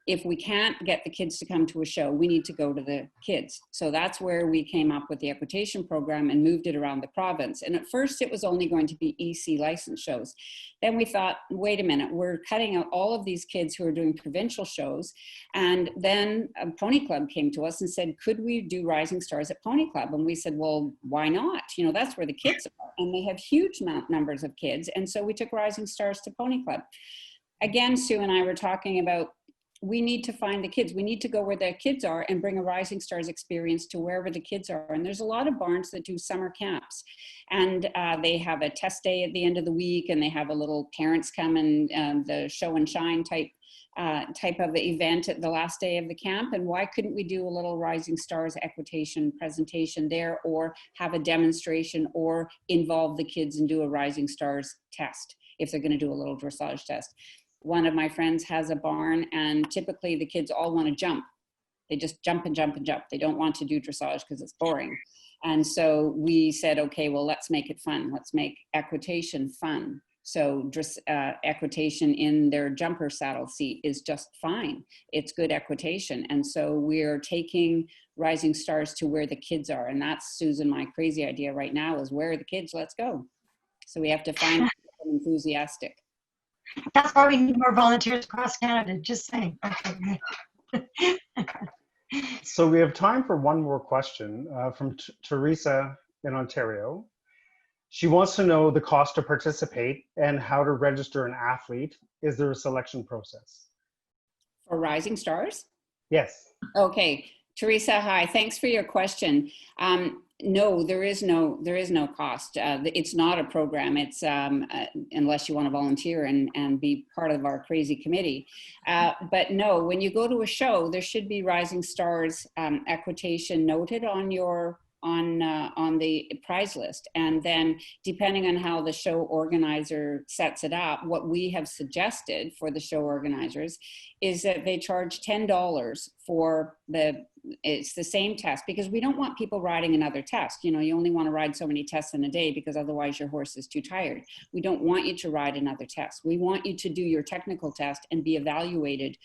if we can't get the kids to come to a show, we need to go to the kids. So that's where we came up with the Equitation program and moved it around the province. And at first it was only going to be EC licensed shows. Then we thought, wait a minute, we're cutting out all of these kids who are doing provincial shows. And then Pony Club came to us and said, could we do Rising Stars at Pony Club? And we said, well, why not? You know, that's where the kids are. And they have huge numbers of kids. And so we took Rising Stars to Pony Club. Again, Sue and I were talking about, we need to find the kids. We need to go where the kids are and bring a Rising Stars experience to wherever the kids are. And there's a lot of barns that do summer camps, and they have a test day at the end of the week, and they have a little parents come and the show and shine type of event at the last day of the camp. And why couldn't we do a little Rising Stars equitation presentation there, or have a demonstration, or involve the kids and do a Rising Stars test if they're going to do a little dressage test? One of my friends has a barn, and typically the kids all want to jump. They just jump and jump and jump. They don't want to do dressage because it's boring. And so we said, okay, well, let's make it fun. Let's make equitation fun. So equitation in their jumper saddle seat is just fine. It's good equitation. And so we're taking Rising Stars to where the kids are. And that's Susan, my crazy idea right now is, where are the kids? Let's go. So we have to find people enthusiastic. That's why we need more volunteers across Canada, just saying. Okay. So we have time for one more question from Teresa in Ontario. She wants to know the cost to participate and how to register an athlete. Is there a selection process? For Rising Stars? Yes. Okay, Teresa, hi, thanks for your question. No, there is no cost. It's not a program. It's unless you want to volunteer and be part of our crazy committee. But no, when you go to a show, there should be Rising Stars equitation noted on your on the prize list. And then depending on how the show organizer sets it up, what we have suggested for the show organizers is that they charge $10 for it's the same test, because we don't want people riding another test. You know, you only want to ride so many tests in a day because otherwise your horse is too tired. We don't want you to ride another test. We want you to do your technical test and be evaluated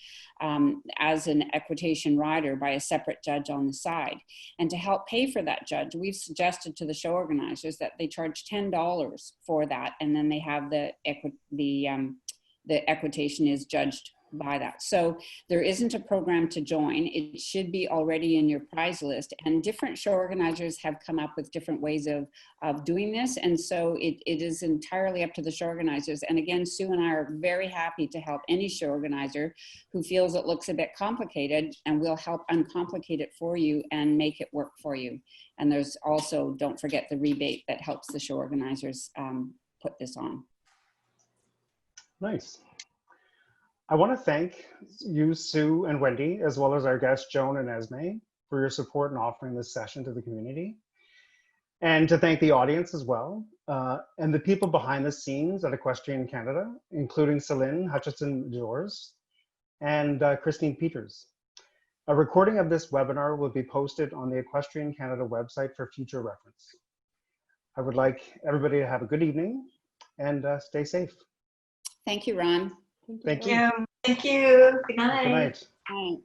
as an equitation rider by a separate judge on the side. And to help pay for that judge, we've suggested to the show organizers that they charge $10 for that, and then they have the equitation is judged by that. So there isn't a program to join. It should be already in your prize list, and different show organizers have come up with different ways of doing this. And so it is entirely up to the show organizers. And again, Sue and I are very happy to help any show organizer who feels it looks a bit complicated, and we'll help uncomplicate it for you and make it work for you. And there's also, don't forget the rebate that helps the show organizers put this on. Nice. I want to thank you, Sue and Wendy, as well as our guests, Joan and Esme, for your support in offering this session to the community. And to thank the audience as well, and the people behind the scenes at Equestrian Canada, including Celine Hutchinson-Georges and Christine Peters. A recording of this webinar will be posted on the Equestrian Canada website for future reference. I would like everybody to have a good evening and stay safe. Thank you, Ron. Thank you. Thank you. Good night. Good night. Bye.